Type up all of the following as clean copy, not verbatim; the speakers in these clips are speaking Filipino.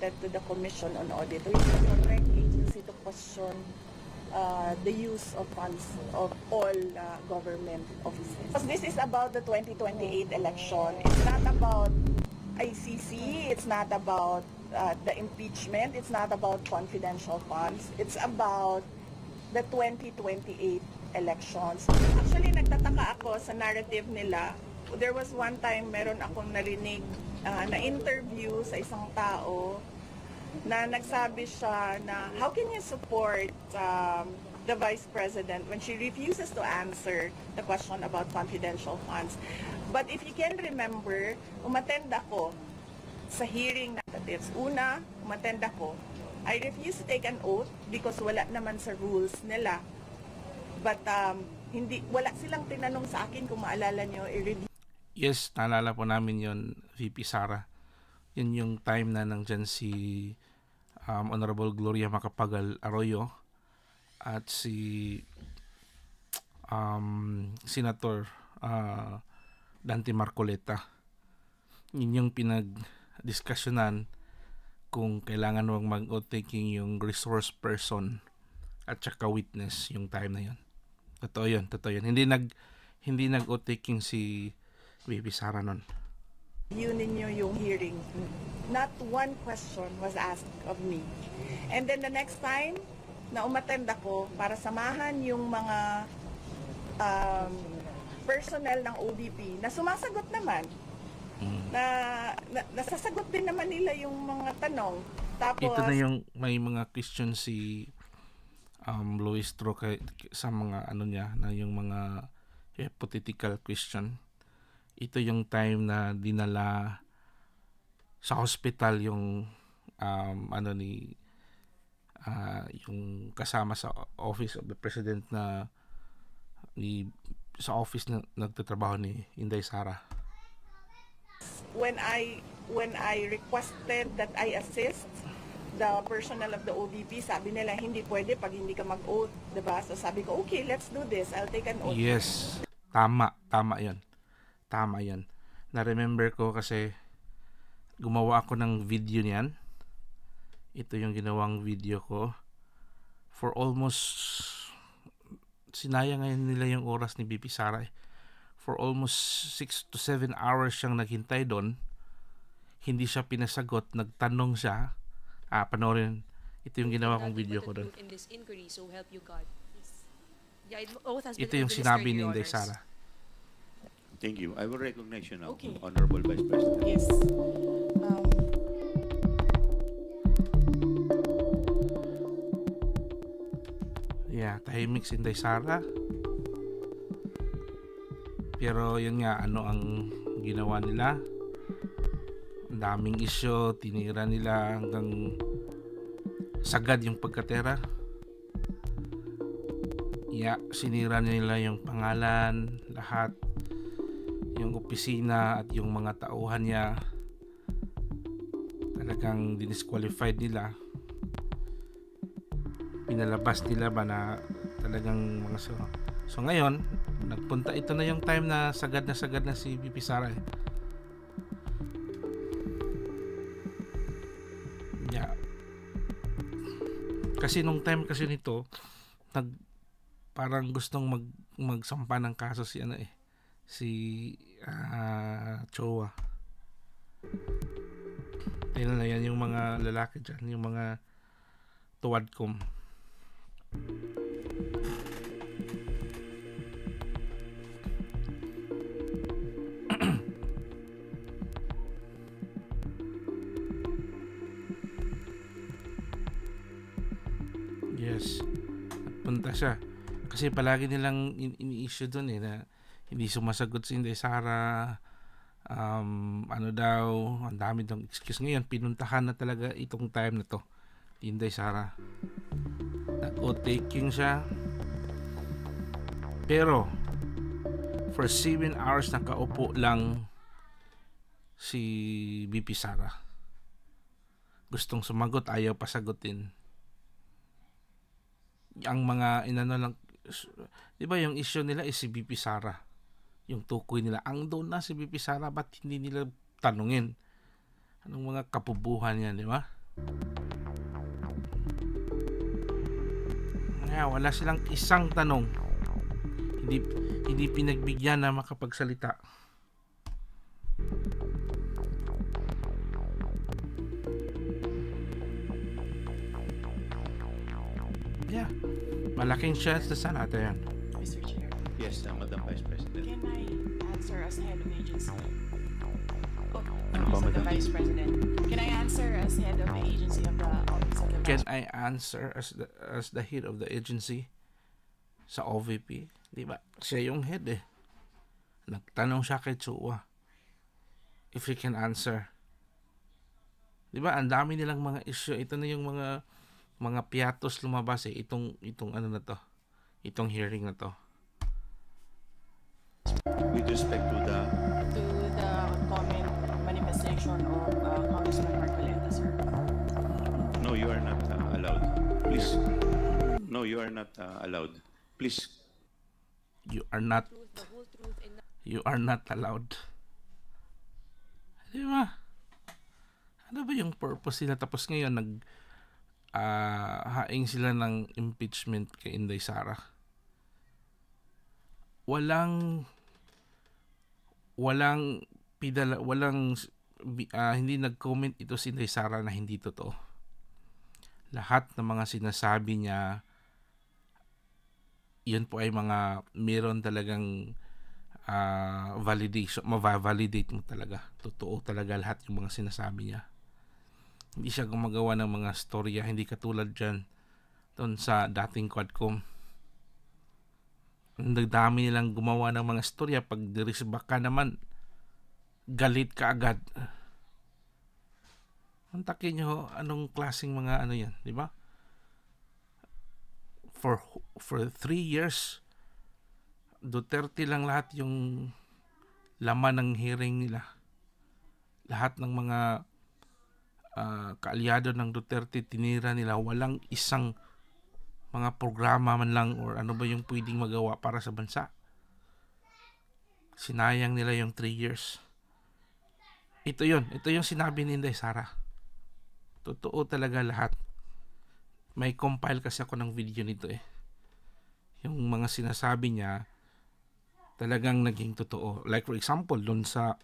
to the Commission on Audit, which is the correct agency to question the use of funds of all government offices. Because this is about the 2028 election. It's not about ICC, it's not about the impeachment, it's not about confidential funds, it's about the 2028 elections. Actually, nagtataka ako sa narrative nila. There was one time, meron akong narinig na interview sa isang tao na nagsabi siya na how can you support the Vice President when she refuses to answer the question about confidential funds. But if you can remember, umattend ako sa hearing na it's una, umattend ako. I refuse to take an oath because wala naman sa rules nila. But wala silang tinanong sa akin kung maalala nyo, i-review. Yes, naalala po namin yon, VP Sara. Yun yung time na nandyan si Honorable Gloria Macapagal Arroyo at si Senator Dante Marcoleta. Yun yung pinag-diskusyonan kung kailangan wang mag-oath taking yung resource person at saka witness yung time na yun. Totoo yun. Hindi nag-oath taking si VP Sara nun. Yun ninyo yung hearing. Not one question was asked of me. And then the next time na umattend ako para samahan yung mga personnel ng OVP na sumasagot naman. Nasasagot din naman nila yung mga tanong. Tapos, ito na yung may mga question si Luis Tro sa mga ano niya na yung mga hypothetical question. Ito yung time na dinala sa hospital yung yung kasama sa Office of the President na sa office na nagtatrabaho ni Inday Sara. When I requested that I assist the personnel of the OVP, sabi nila hindi pwede pag hindi ka mag-oath, diba? So sabi ko, okay, let's do this. I'll take an oath. Yes, tama 'yon. Tama 'yon. Na-remember ko kasi gumawa ako ng video niyan. Ito yung ginawang video ko. For almost sinayang ngayon nila yung oras ni VP Sara. For almost 6 to 7 hours siyang naghintay doon. Hindi siya pinasagot, nagtanong siya. Panoorin. Ito yung ginawa kong video ko doon. Ito yung sinabi ni Inday Sara. Thank you. I will recognize you now, Okay. Honorable Vice President. Yes. Tahimik si Inday Sara. Pero yun nga, ano ang ginawa nila? Ang daming isyo, tinira nila hanggang sagad yung pagkatera. Sinira nila yung pangalan, lahat, yung opisina at yung mga tauhan niya. Talagang dinisqualified nila. Pinalabas nila ba na talagang mga so ngayon nagpunta, ito na yung time na sagad na si VP Sara. Kasi nung time kasi nito parang gustong magsampa ng kaso si Chowa. Tingnan na yan yung mga lalaki dyan, yung mga tuwadkom. Yes, nagpunta siya kasi palagi nilang ini-issue doon na hindi sumasagot si Inday Sara. Ano daw, ang dami daw excuse. Ngayon pinuntahan na talaga itong time na to Inday Sara. Nag-oath taking siya, pero for 7 hours nakaupo lang si VP Sara. Gustong sumagot, ayaw pa sagutin. Ang mga inano lang, di ba yung issue nila is si VP Sara, yung tukoy nila, ang doon na si VP Sara, ba't hindi nila tanungin anong mga kapubuhan yan, di ba? Wala silang isang tanong. Hindi, hindi pinagbigyan na makapagsalita. Yeah. Malaking chance na sana natin yan. Mr. Chair, Yes, Madam Vice President. can I answer as head of the agency? Oh, Ano pa, Office of the Madam? Vice President. Can I answer as head of the agency of the Office of the Can Vice I answer as the head of the agency sa OVP? Di ba? Siya yung head eh. Nagtanong siya kay Chua if he can answer. Di ba? Ang dami nilang mga issue. Ito na yung mga piatos lumabas eh. Itong ano na to. Itong hearing na to. With respect to the comment manifestation of Congressman Marcoleta, sir. no, you are not allowed. Please. No, you are not allowed. Please. You are not allowed. Di ba? Ano ba yung purpose nila? Tapos ngayon haing sila ng impeachment kay Inday Sara. Walang hindi nag-comment ito si Inday Sara na hindi totoo. Lahat ng mga sinasabi niya, yun po ay mga meron talagang validation, ma-validate mo talaga. Totoo talaga lahat yung mga sinasabi niya. Hindi siya gumagawa ng mga storya, hindi katulad dyan doon sa dating Quadcom. Ang dami nilang gumawa ng mga storya, pag dirisbak ka naman, galit ka agad. Antakin nyo, anong klaseng mga ano yan, di ba? For 3 years, Duterte lang lahat yung laman ng hearing nila. Lahat ng mga kaalyado ng Duterte tinira nila, walang isang mga programa man lang or ano ba yung pwedeng magawa para sa bansa. Sinayang nila yung 3 years. Ito yung sinabi ni Inday Sara. Totoo talaga lahat. May compile kasi ako ng video nito eh. Yung mga sinasabi niya talagang naging totoo. Like for example, doon sa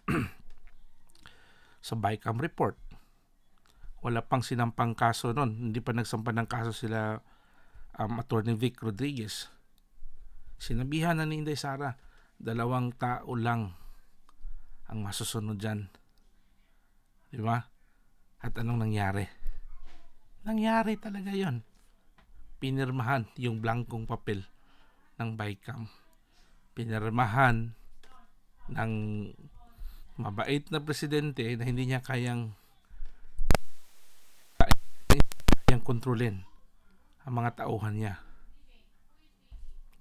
BICAM report. Wala pang sinampang kaso noon. Hindi pa nagsampa ng kaso sila Attorney Vic Rodriguez. Sinabihan na ni Inday Sara, 2 tao lang ang masusunod dyan. Di ba? At anong nangyari? Nangyari talaga yon. Pinirmahan yung blankong papel ng BICAM. Pinirmahan ng mabait na presidente na hindi niya kayang kontrolin ang mga tauhan niya.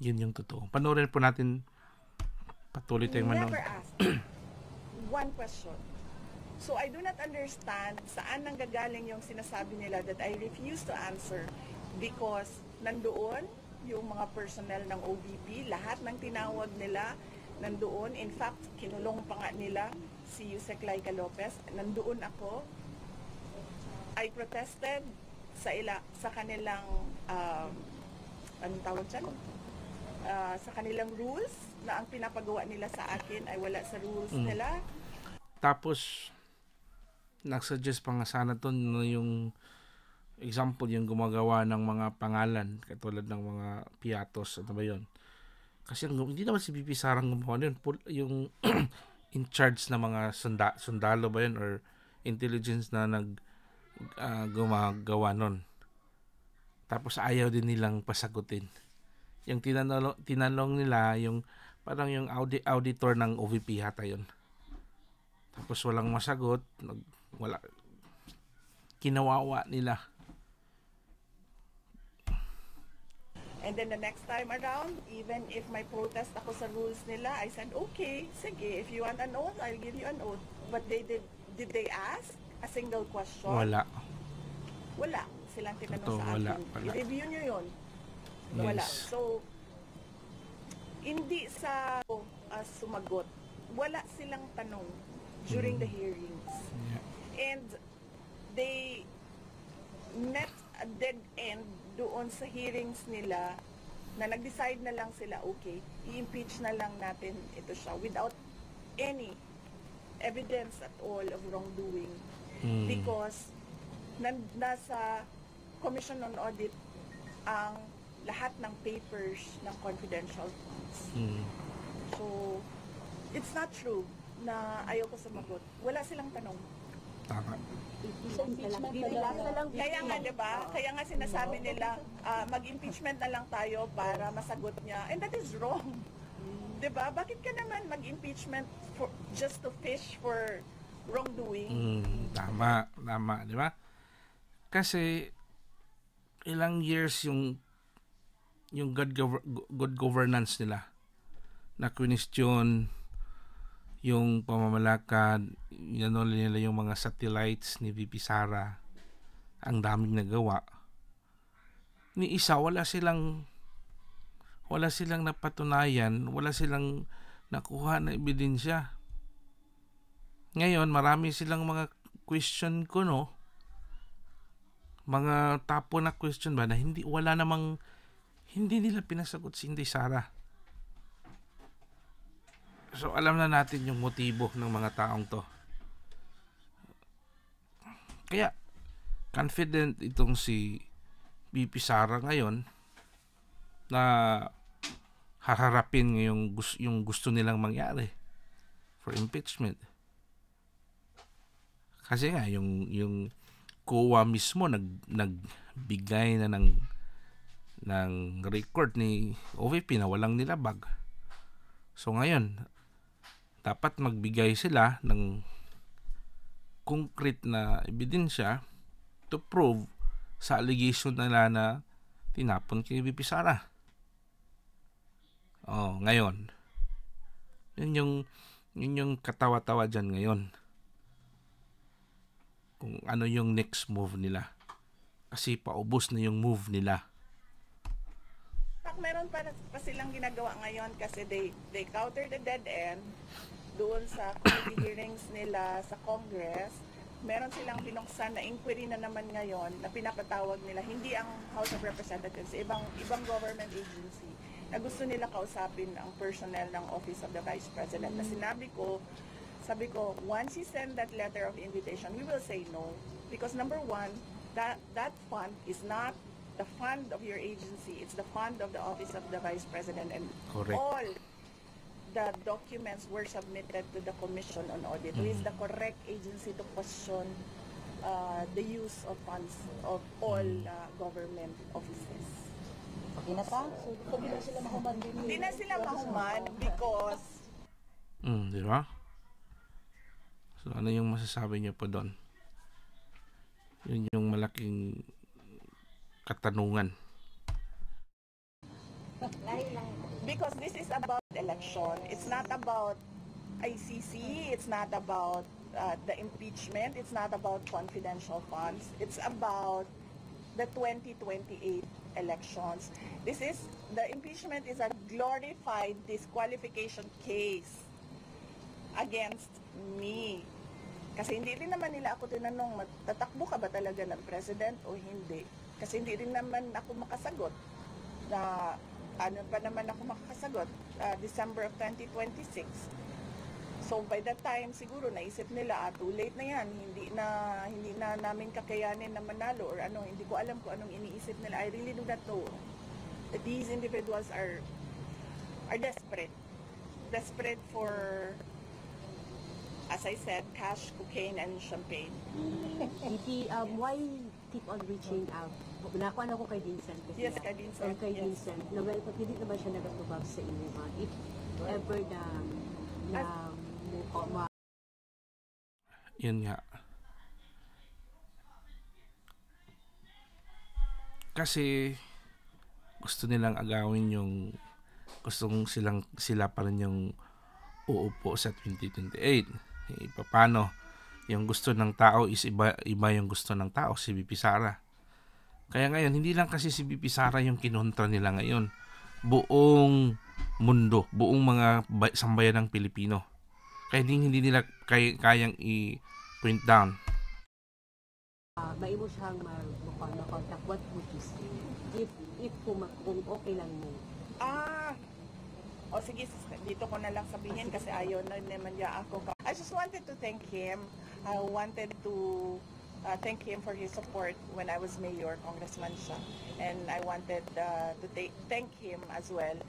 Yun yung totoo. Panoorin po natin. Patuloy tayong manood. Never asked one question. So I do not understand saan nanggagaling yung sinasabi nila that I refuse to answer because nandoon yung mga personnel ng OVP, lahat ng tinawag nila nandoon. In fact, kinulong pa nga nila si Yusek Laika Lopez. Nandoon ako. I protested sa kanilang anong tawag dyan? Sa kanilang rules na ang pinapagawa nila sa akin ay wala sa rules nila. Tapos nagsuggest pa nga sana to no, yung example yung gumagawa ng mga pangalan katulad ng mga piatos, ano ba yun? Kasi hindi naman si BP Sarang gumawa yun, yung in charge na mga sundalo ba yun or intelligence na gumagawa nun. Tapos ayaw din nilang pasagutin. Yung tinanong nila yung parang yung auditor ng OVP hata yun. Tapos walang masagot, wala, kinawawa nila. And then the next time around, even if may protest ako sa rules nila, I said, okay, sige, if you want an oath, I'll give you an oath. But did they ask a single question? Wala. Wala. Silang tinanong Ito, sa wala. akin. I-review nyo yun. Yes. Wala. So, hindi sa sumagot. Wala silang tanong during the hearings. Yeah. And they dead end doon sa hearings nila na nag-decide na lang sila, okay, i-impeach na lang natin ito siya without any evidence at all of wrongdoing. Because nasa Commission on Audit ang lahat ng papers ng confidential funds. So, it's not true na ayaw ko sumagot. Wala silang tanong. Tama. Kaya nga, diba? Kaya nga sinasabi nila, mag-impeachment na lang tayo para masagot niya. And that is wrong. Diba? Bakit ka naman mag-impeachment just to fish for wrongdoing? Tama, di ba? Kasi ilang years yung good governance nila na question yung pamamalakad, nila yung mga satellites ni VP Sara, ang daming nagawa. Ni isa, wala silang napatunayan, wala silang nakuha na ebidensya. Ngayon, marami silang mga question ko, no? Mga tapo na question ba na hindi nila pinasagot si Inday Sara. So, alam na natin yung motibo ng mga taong to. Kaya, confident itong si VP Sara ngayon na haharapin yung gusto nilang mangyari for impeachment. Kasi nga, yung COA mismo nagbigay na ng record ni OVP na walang nilabag. So, ngayon, dapat magbigay sila ng concrete na ebidensya to prove sa allegation nila na tinapon kay VP Sara. Ngayon. Yun yung katawa-tawa dyan ngayon. Kung ano yung next move nila. Kasi paubos na yung move nila. Meron pa silang ginagawa ngayon kasi they counter the dead end doon sa committee hearings nila sa Congress. Meron silang binuksan na inquiry na naman ngayon na pinapatawag nila, hindi ang House of Representatives, ibang government agency na gusto nila kausapin ang personnel ng Office of the Vice President. Na sabi ko, once you send that letter of invitation, we will say no. Because number one, that fund is not the fund of your agency, it's the fund of the Office of the Vice President, and correct. All the documents were submitted to the Commission on Audit, who is the correct agency to question the use of funds of all government offices. Hindi na sila mahuman din. Hindi na sila mahuman because... Di ba? So, ano yung masasabi niyo po doon? Yun yung malaking katanungan. Because this is about election. It's not about ICC. It's not about the impeachment. It's not about confidential funds. It's about the 2028 elections. The impeachment is a glorified disqualification case against me. Kasi hindi rin naman nila ako tinanong, tatakbo ka ba talaga ng president o hindi? Kasi hindi rin naman ako makasagot na ano pa naman ako makakasagot December of 2026. So by that time siguro naisip nila too late na yan, hindi na namin kakayanin na manalo or ano, hindi ko alam kung anong iniisip nila. I really do not know that these individuals are desperate for, as I said, cash, cocaine, and champagne. Why keep on reaching out? Nakuha ko kay Vincent. Yes, kay Vincent. Kay Yes. Vincent. Pag hindi naman siya nagatubag sa inyo, if ever Yun nga. Kasi gusto nilang agawin sila pa rin yung uupo sa 2028. Paano? Yung gusto ng tao is iba yung gusto ng tao, si VP Sara. Kaya ngayon, hindi lang kasi si VP Sara yung kinontra nila ngayon. Buong mundo, buong mga sambayan ng Pilipino. Kaya hindi nila kayang i-point down May mo siyang ma-contact, what would you say? If kung okay lang mo. O sige, dito ko na lang sabihin kasi ayaw na naman niya ako. I just wanted to thank him. I wanted to thank him for his support when I was mayor, congressman siya. And I wanted to thank him as well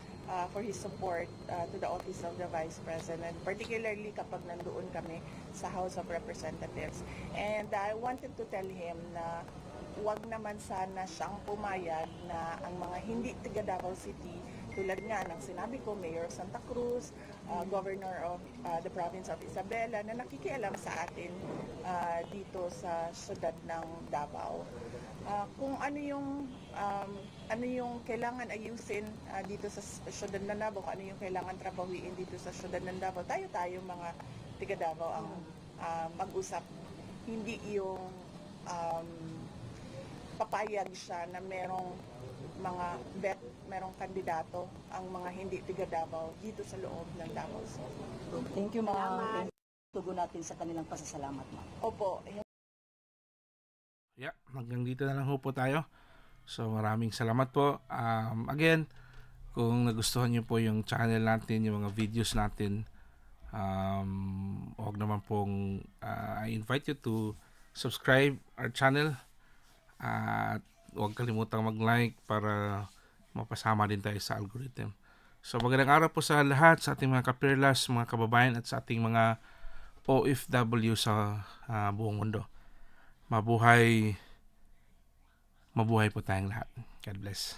for his support to the office of the Vice President, particularly kapag nandoon kami sa House of Representatives. And I wanted to tell him na wag naman sana siyang pumayag na ang mga hindi taga Davao City, tulad nga ng sinabi ko, Mayor of Santa Cruz, Governor of the province of Isabela, na nakikialam sa atin dito sa syudad ng Davao. Kung ano yung kailangan ayusin dito sa syudad ng Davao, kung ano yung kailangan trabahuin dito sa syudad ng Davao, tayo mga taga Davao ang mag-usap. Hindi yung papayag siya na merong merong kandidato ang mga hindi taga Davao dito sa loob ng Davao City. Thank you, ma'am. Tugon natin sa kanilang pasasalamat, ma'am. Opo. Yeah, hanggang dito na lang po tayo. So maraming salamat po. Again, kung nagustuhan niyo po yung channel natin, yung mga videos natin, huwag naman pong I invite you to subscribe our channel at huwag kalimutang mag-like para mapasama din tayo sa algorithm. So magandang araw po sa lahat, sa ating mga kapirlas, mga kababayan at sa ating mga OFW sa buong mundo. Mabuhay po tayong lahat. God bless.